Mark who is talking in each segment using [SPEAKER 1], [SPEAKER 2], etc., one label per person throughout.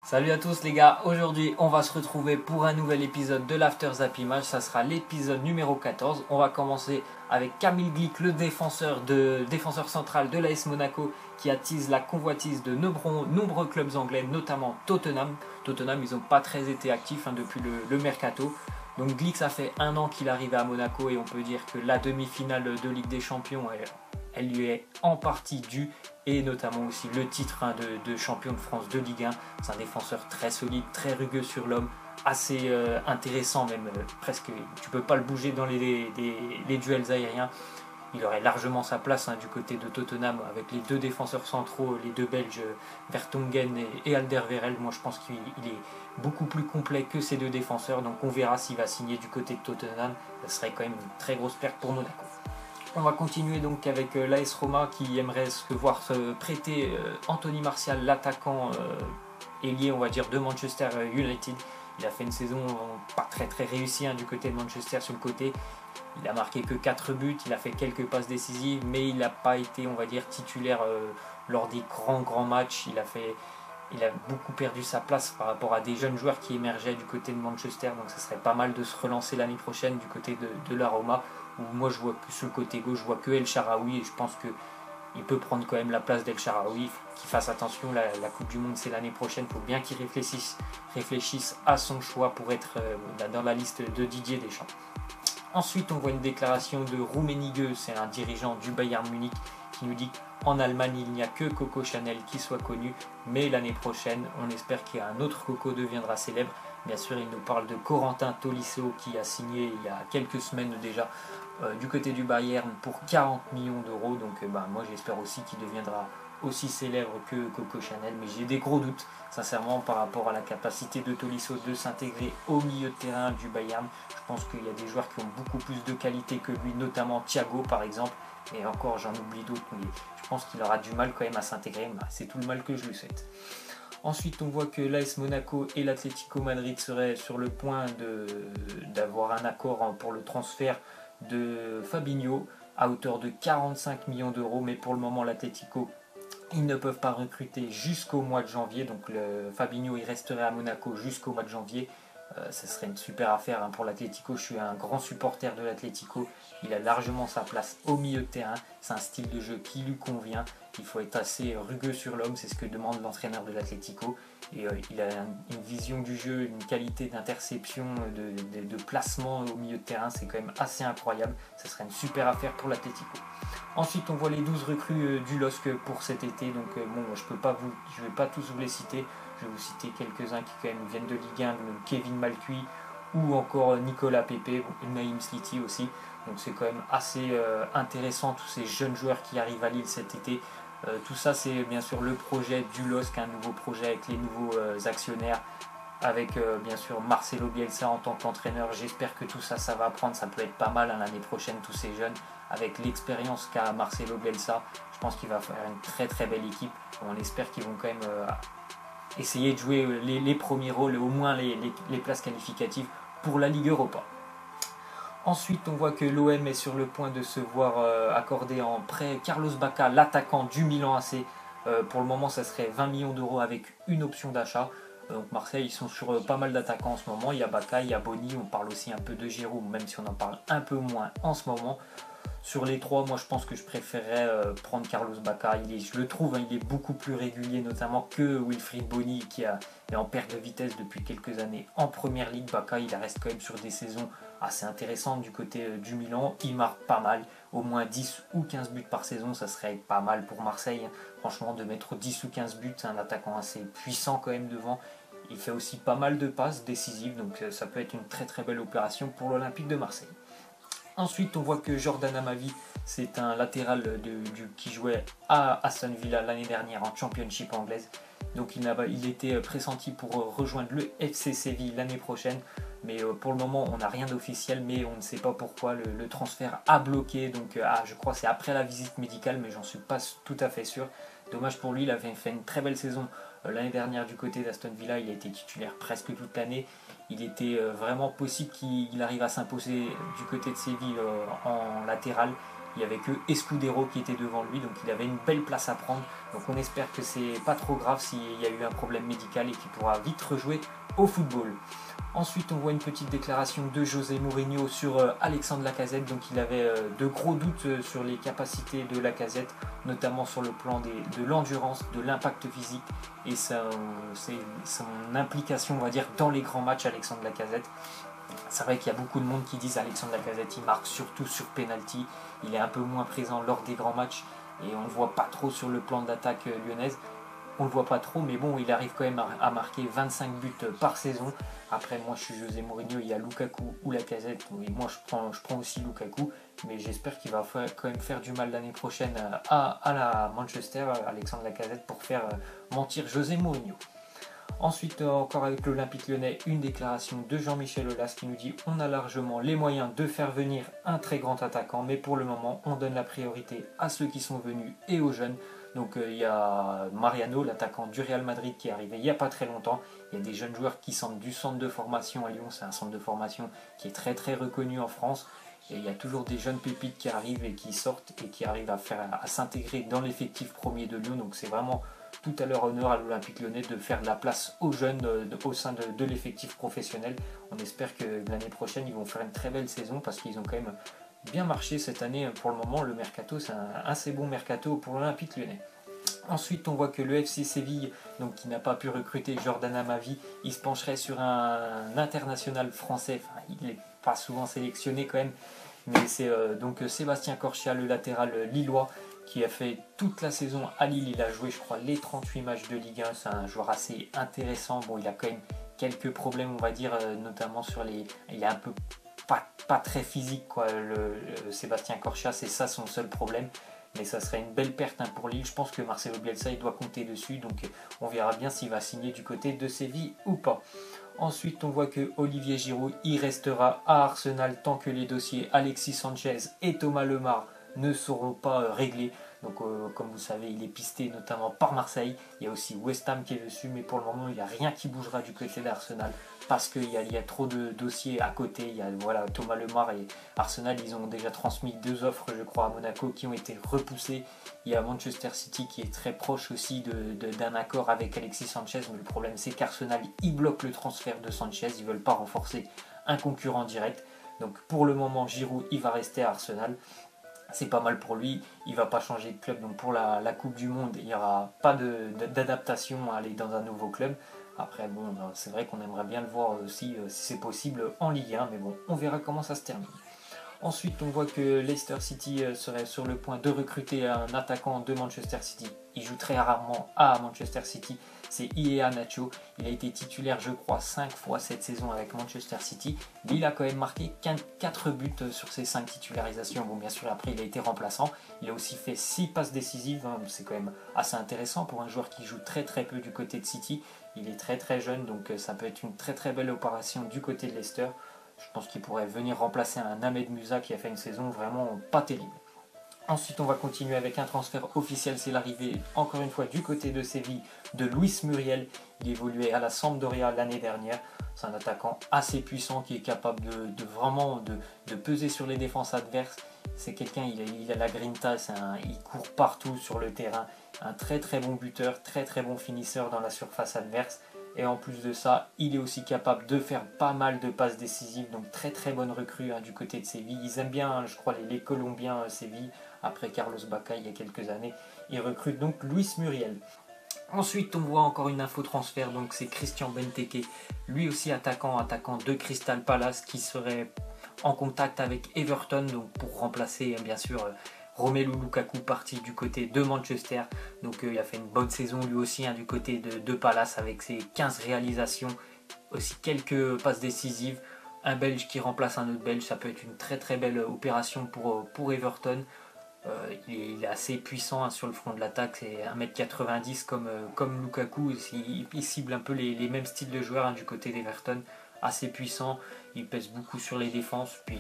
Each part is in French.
[SPEAKER 1] Salut à tous les gars, aujourd'hui on va se retrouver pour un nouvel épisode de l'After Zappimage, ça sera l'épisode numéro 14. On va commencer avec Kamil Glik, le défenseur central de l'AS Monaco qui attise la convoitise de nombreux clubs anglais, notamment Tottenham. Tottenham, ils n'ont pas très été actifs depuis le mercato. Donc Glik, ça fait un an qu'il est arrivé à Monaco et on peut dire que la demi-finale de Ligue des Champions, elle lui est en partie due, et notamment aussi le titre de champion de France de Ligue 1. C'est un défenseur très solide, très rugueux sur l'homme, assez intéressant même, presque tu peux pas le bouger dans les duels aériens. Il aurait largement sa place du côté de Tottenham avec les deux défenseurs centraux, les deux Belges Vertonghen et Alderweireld. Moi je pense qu'il est beaucoup plus complet que ces deux défenseurs, donc on verra s'il va signer du côté de Tottenham. Ça serait quand même une très grosse perte pour Monaco. On va continuer donc avec l'AS Roma qui aimerait se voir se prêter Anthony Martial, l'attaquant ailier on va dire de Manchester United. Il a fait une saison pas très réussie du côté de Manchester sur le côté. Il a marqué que 4 buts, il a fait quelques passes décisives, mais il n'a pas été on va dire titulaire lors des grands matchs. Il a beaucoup perdu sa place par rapport à des jeunes joueurs qui émergeaient du côté de Manchester, donc ça serait pas mal de se relancer l'année prochaine du côté de la Roma, où moi je vois que sur le côté gauche, je vois que El Shaarawy, et je pense qu'il peut prendre quand même la place d'El Shaarawy. Il faut qu'il fasse attention, la Coupe du Monde c'est l'année prochaine, il faut bien qu'il réfléchisse à son choix pour être dans la liste de Didier Deschamps. Ensuite on voit une déclaration de Rummenigge, c'est un dirigeant du Bayern Munich, qui nous dit qu'en Allemagne il n'y a que Coco Chanel qui soit connu, mais l'année prochaine on espère qu'un autre Coco deviendra célèbre. Bien sûr il nous parle de Corentin Tolisso qui a signé il y a quelques semaines déjà du côté du Bayern pour 40 millions d'euros, donc moi j'espère aussi qu'il deviendra aussi célèbre que Coco Chanel, mais j'ai des gros doutes sincèrement par rapport à la capacité de Tolisso de s'intégrer au milieu de terrain du Bayern. Je pense qu'il y a des joueurs qui ont beaucoup plus de qualité que lui, notamment Thiago par exemple, et encore j'en oublie d'autres, mais je pense qu'il aura du mal quand même à s'intégrer. C'est tout le mal que je lui souhaite. Ensuite on voit que l'AS Monaco et l'Atlético Madrid seraient sur le point d'avoir un accord pour le transfert de Fabinho à hauteur de 45 millions d'euros, mais pour le moment l'Atlético, ils ne peuvent pas recruter jusqu'au mois de janvier, donc Fabinho il resterait à Monaco jusqu'au mois de janvier. Ça serait une super affaire pour l'Atlético. Je suis un grand supporter de l'Atlético. Il a largement sa place au milieu de terrain. C'est un style de jeu qui lui convient. Il faut être assez rugueux sur l'homme, c'est ce que demande l'entraîneur de l'Atlético. Et il a une vision du jeu, une qualité d'interception, de placement au milieu de terrain. C'est quand même assez incroyable. Ça serait une super affaire pour l'Atlético. Ensuite, on voit les 12 recrues du LOSC pour cet été. Donc je ne vais pas tous vous les citer. Je vais vous citer quelques-uns qui quand même viennent de Ligue 1, donc Kevin Malcuit ou encore Nicolas Pepe, Naïm Sliti aussi. Donc c'est quand même assez intéressant tous ces jeunes joueurs qui arrivent à Lille cet été. Tout ça c'est bien sûr le projet du LOSC, un nouveau projet avec les nouveaux actionnaires, avec bien sûr Marcelo Bielsa en tant qu'entraîneur. J'espère que tout ça va prendre, ça peut être pas mal l'année prochaine, tous ces jeunes, avec l'expérience qu'a Marcelo Bielsa. Je pense qu'il va faire une très belle équipe. On espère qu'ils vont quand même essayer de jouer les premiers rôles et au moins les places qualificatives pour la Ligue Europa. Ensuite on voit que l'OM est sur le point de se voir accorder en prêt Carlos Bacca, l'attaquant du Milan AC. Pour le moment ça serait 20 millions d'euros avec une option d'achat. Donc Marseille ils sont sur pas mal d'attaquants en ce moment. Il y a Bacca, il y a Boni, on parle aussi un peu de Giroud, même si on en parle un peu moins en ce moment. Sur les trois, moi je pense que je préférerais prendre Carlos Bacca. Je le trouve, il est beaucoup plus régulier notamment que Wilfried Bony qui est en perte de vitesse depuis quelques années en première ligue. Bacca il reste quand même sur des saisons assez intéressantes du côté du Milan. Il marque pas mal, au moins 10 ou 15 buts par saison, ça serait pas mal pour Marseille. Franchement de mettre 10 ou 15 buts, c'est un attaquant assez puissant quand même devant. Il fait aussi pas mal de passes décisives, donc ça peut être une très belle opération pour l'Olympique de Marseille. Ensuite, on voit que Jordan Amavi, c'est un latéral qui jouait à Aston Villa l'année dernière en Championship anglaise. Donc il était pressenti pour rejoindre le FC Séville l'année prochaine. Mais pour le moment, on n'a rien d'officiel, mais on ne sait pas pourquoi le transfert a bloqué. Donc je crois que c'est après la visite médicale, mais j'en suis pas tout à fait sûr. Dommage pour lui, il avait fait une très belle saison l'année dernière du côté d'Aston Villa. Il a été titulaire presque toute l'année. Il était vraiment possible qu'il arrive à s'imposer du côté de Séville en latéral. il n'y avait que Escudero qui était devant lui, donc il avait une belle place à prendre. Donc on espère que c'est pas trop grave s'il y a eu un problème médical et qu'il pourra vite rejouer au football. Ensuite, on voit une petite déclaration de José Mourinho sur Alexandre Lacazette. Donc, il avait de gros doutes sur les capacités de Lacazette, notamment sur le plan de l'endurance, de l'impact physique et son implication, on va dire, dans les grands matchs. Alexandre Lacazette, c'est vrai qu'il y a beaucoup de monde qui disent Alexandre Lacazette, il marque surtout sur penalty. Il est un peu moins présent lors des grands matchs et on ne le voit pas trop sur le plan d'attaque lyonnaise. On le voit pas trop, mais bon, il arrive quand même à marquer 25 buts par saison. Après, moi, je suis José Mourinho, il y a Lukaku ou Lacazette. Et moi, je prends aussi Lukaku, mais j'espère qu'il va quand même faire du mal l'année prochaine à la Manchester, Alexandre Lacazette, pour faire mentir José Mourinho. Ensuite, encore avec l'Olympique Lyonnais, une déclaration de Jean-Michel Aulas qui nous dit « On a largement les moyens de faire venir un très grand attaquant, mais pour le moment, on donne la priorité à ceux qui sont venus et aux jeunes. » Donc il y a Mariano, l'attaquant du Real Madrid, qui est arrivé il n'y a pas très longtemps. Il y a des jeunes joueurs qui sortent du centre de formation à Lyon. C'est un centre de formation qui est très très reconnu en France. Et il y a toujours des jeunes pépites qui arrivent et qui sortent et qui arrivent à s'intégrer dans l'effectif premier de Lyon. Donc c'est vraiment tout à leur honneur à l'Olympique Lyonnais de faire de la place aux jeunes au sein de l'effectif professionnel. On espère que l'année prochaine ils vont faire une très belle saison parce qu'ils ont quand même bien marché cette année. Pour le moment, le mercato, c'est un assez bon mercato pour l'Olympique Lyonnais. Ensuite, on voit que le FC Séville, donc qui n'a pas pu recruter Jordan Amavi, il se pencherait sur un international français. Enfin, il n'est pas souvent sélectionné quand même, mais c'est donc Sébastien Corchia, le latéral lillois, qui a fait toute la saison à Lille. Il a joué, je crois, les 38 matchs de Ligue 1. C'est un joueur assez intéressant. Bon, il a quand même quelques problèmes, on va dire, notamment sur les... Il est un peu pas très physique, quoi, le Sébastien Corchia, c'est ça son seul problème. Mais ça serait une belle perte pour Lille. Je pense que Marcelo Bielsa il doit compter dessus. Donc on verra bien s'il va signer du côté de Séville ou pas. Ensuite, on voit que Olivier Giroud il restera à Arsenal tant que les dossiers Alexis Sanchez et Thomas Lemar ne seront pas réglés. Donc comme vous savez, il est pisté notamment par Marseille. Il y a aussi West Ham qui est dessus, mais pour le moment, il n'y a rien qui bougera du côté d'Arsenal parce qu'il y a trop de dossiers à côté. Il y a Thomas Lemar et Arsenal, ils ont déjà transmis 2 offres, je crois, à Monaco qui ont été repoussées. Il y a Manchester City qui est très proche aussi d'un accord avec Alexis Sanchez, mais le problème c'est qu'Arsenal, ils bloquent le transfert de Sanchez, ils ne veulent pas renforcer un concurrent direct. Donc pour le moment, Giroud, il va rester à Arsenal. C'est pas mal pour lui, il va pas changer de club, donc pour la Coupe du Monde, il n'y aura pas d'adaptation à aller dans un nouveau club. Après, bon, c'est vrai qu'on aimerait bien le voir aussi, si c'est possible, en Ligue 1, mais bon, on verra comment ça se termine. Ensuite, on voit que Leicester City serait sur le point de recruter un attaquant de Manchester City. Il joue très rarement à Manchester City, c'est Iea Nacho. Il a été titulaire, je crois, 5 fois cette saison avec Manchester City. Mais il a quand même marqué 4 buts sur ses 5 titularisations. Bon, bien sûr, après, il a été remplaçant. Il a aussi fait 6 passes décisives. C'est quand même assez intéressant pour un joueur qui joue très très peu du côté de City. Il est très très jeune, donc ça peut être une très très belle opération du côté de Leicester. Je pense qu'il pourrait venir remplacer un Ahmed Musa qui a fait une saison vraiment pas terrible. Ensuite, on va continuer avec un transfert officiel. C'est l'arrivée, encore une fois, du côté de Séville, de Luis Muriel. Il évoluait à la Sampdoria l'année dernière. C'est un attaquant assez puissant qui est capable de peser sur les défenses adverses. C'est quelqu'un, il a la grinta, il court partout sur le terrain. Un très très bon buteur, très très bon finisseur dans la surface adverse. Et en plus de ça, il est aussi capable de faire pas mal de passes décisives. Donc très très bonne recrue du côté de Séville. Ils aiment bien, je crois, les Colombiens Séville. Après Carlos Bacca il y a quelques années. Ils recrutent donc Luis Muriel. Ensuite, on voit encore une info transfert. Donc c'est Christian Benteke. Lui aussi attaquant de Crystal Palace qui serait en contact avec Everton. Donc pour remplacer bien sûr... Romelu Lukaku parti du côté de Manchester, donc il a fait une bonne saison lui aussi du côté de Palace avec ses 15 réalisations, aussi quelques passes décisives, un Belge qui remplace un autre Belge, ça peut être une très très belle opération pour Everton. Il est assez puissant sur le front de l'attaque, c'est 1m90 comme Lukaku, il cible un peu les mêmes styles de joueurs du côté d'Everton, assez puissant. Il pèse beaucoup sur les défenses, puis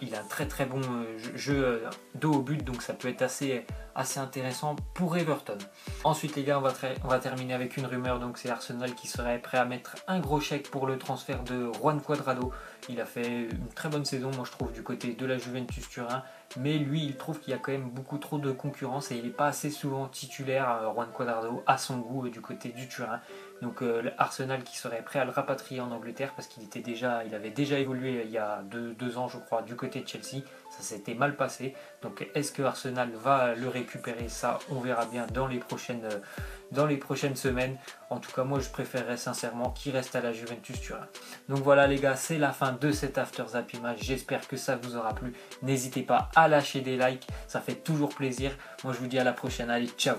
[SPEAKER 1] il a un très très bon jeu dos au but, donc ça peut être assez intéressant pour Everton. Ensuite les gars, on va terminer avec une rumeur, donc c'est Arsenal qui serait prêt à mettre un gros chèque pour le transfert de Juan Cuadrado. Il a fait une très bonne saison, moi je trouve, du côté de la Juventus Turin, mais lui il trouve qu'il y a quand même beaucoup trop de concurrence et il n'est pas assez souvent titulaire, Juan Cuadrado, à son goût du côté du Turin. Donc Arsenal qui serait prêt à le rapatrier en Angleterre parce qu'il avait déjà évolué il y a deux ans je crois du côté de Chelsea, ça s'était mal passé. Donc est-ce que Arsenal va le récupérer? Ça on verra bien dans les prochaines semaines. En tout cas moi je préférerais sincèrement qu'il reste à la Juventus Turin. Donc voilà les gars, c'est la fin de cet After Zap Image, j'espère que ça vous aura plu. N'hésitez pas à lâcher des likes, ça fait toujours plaisir. Moi je vous dis à la prochaine, allez ciao.